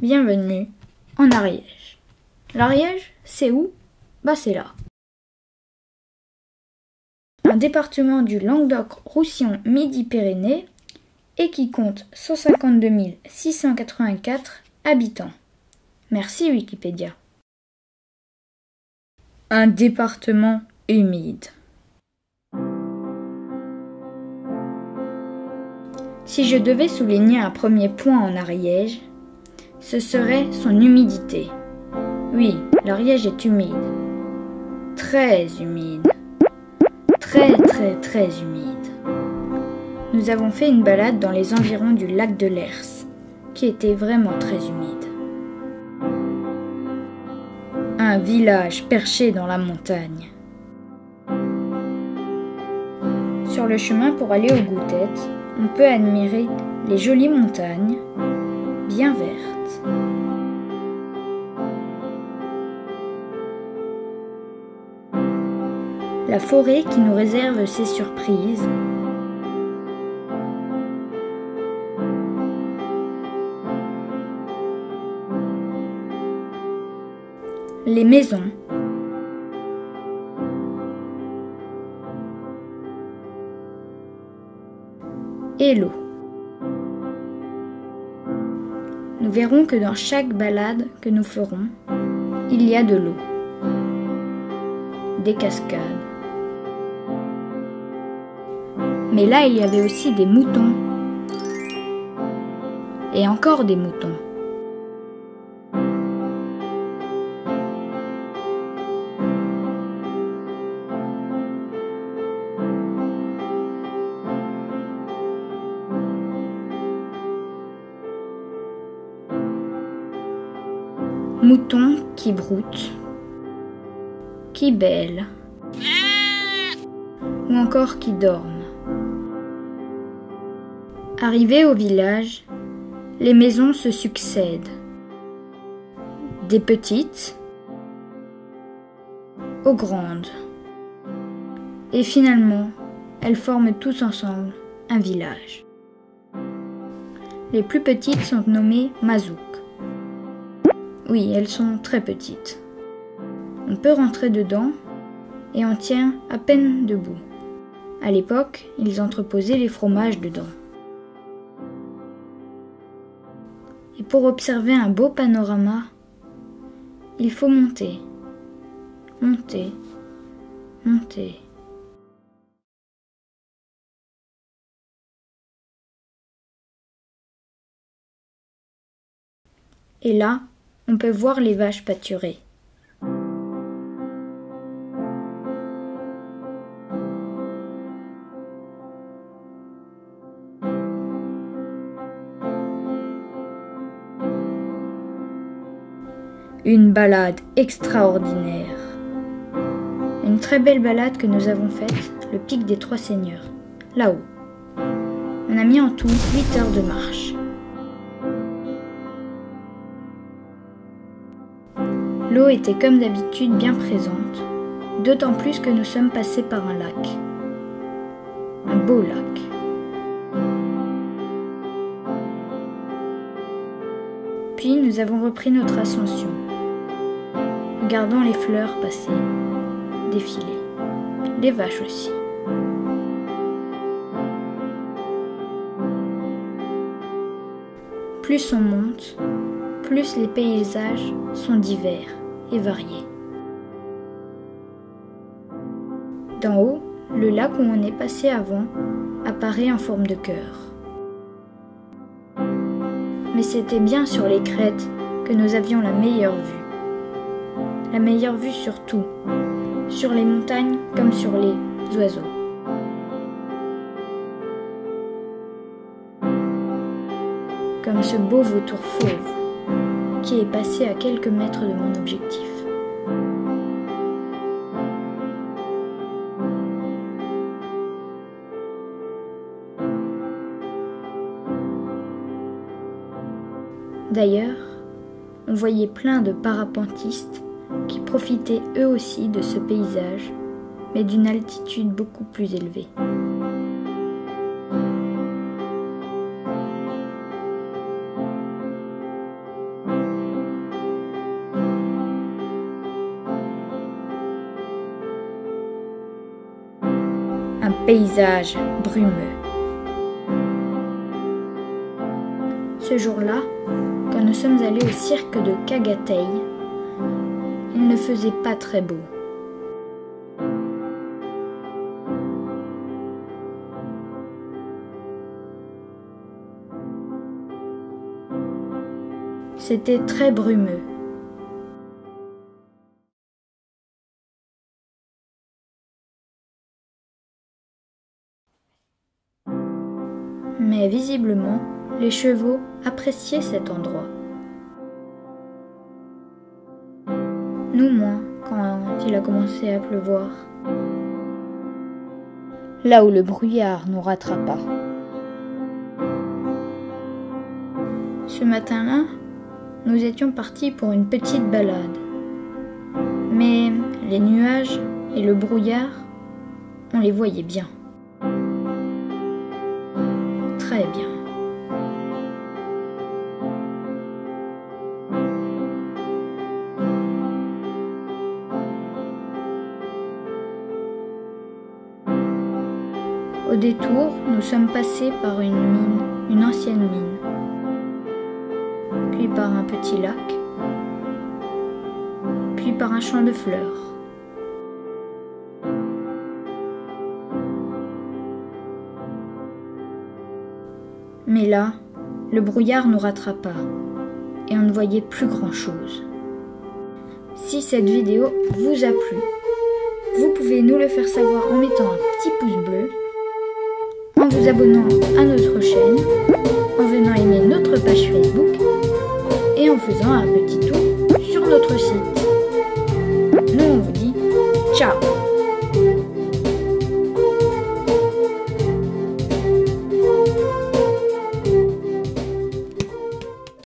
Bienvenue en Ariège. L'Ariège, c'est où? C'est là. Un département du Languedoc-Roussillon-Midi-Pyrénées et qui compte 152 684 habitants. Merci Wikipédia. Un département humide. Si je devais souligner un premier point en Ariège, ce serait son humidité. Oui, l'Ariège est humide. Très humide. Très humide. Nous avons fait une balade dans les environs du lac de l'Hers, qui était vraiment très humide. Un village perché dans la montagne. Sur le chemin pour aller aux Goutettes, on peut admirer les jolies montagnes, bien vertes. La forêt qui nous réserve ses surprises. Les maisons. Et l'eau. Nous verrons que dans chaque balade que nous ferons, il y a de l'eau, des cascades. Mais là, il y avait aussi des moutons. Et encore des moutons. Moutons qui broutent, qui bêlent, ou encore qui dorment. Arrivés au village, les maisons se succèdent. Des petites aux grandes. Et finalement, elles forment tous ensemble un village. Les plus petites sont nommées Mazouk. Oui, elles sont très petites. On peut rentrer dedans et on tient à peine debout. À l'époque, ils entreposaient les fromages dedans. Et pour observer un beau panorama, il faut monter, monter, monter. Et là, on peut voir les vaches pâturer. Une balade extraordinaire. Une très belle balade que nous avons faite, le pic des Trois Seigneurs, là-haut. On a mis en tout 8 heures de marche. L'eau était comme d'habitude bien présente, d'autant plus que nous sommes passés par un lac. Un beau lac. Puis nous avons repris notre ascension, regardant les fleurs passer, défiler, les vaches aussi. Plus on monte, plus les paysages sont divers et variés. D'en haut, le lac où on est passé avant apparaît en forme de cœur. Mais c'était bien sur les crêtes que nous avions la meilleure vue. La meilleure vue sur tout, sur les montagnes comme sur les oiseaux. Comme ce beau vautour fauve qui est passé à quelques mètres de mon objectif. D'ailleurs, on voyait plein de parapentistes qui profitaient eux aussi de ce paysage, mais d'une altitude beaucoup plus élevée. un paysage brumeux. Ce jour-là, quand nous sommes allés au cirque de Kagatei, il ne faisait pas très beau. C'était très brumeux. Mais visiblement, les chevaux appréciaient cet endroit. Nous moins, quand il a commencé à pleuvoir. Là où le brouillard nous rattrapa. Ce matin-là, nous étions partis pour une petite balade. Mais les nuages et le brouillard, on les voyait bien. Très bien. Au détour, nous sommes passés par une mine, une ancienne mine, puis par un petit lac, puis par un champ de fleurs. Mais là, le brouillard nous rattrapa et on ne voyait plus grand-chose. Si cette vidéo vous a plu, vous pouvez nous le faire savoir en mettant un petit pouce bleu, en vous abonnant à notre chaîne, en venant aimer notre page Facebook et en faisant un petit tour sur notre site. Nous on vous dit ciao!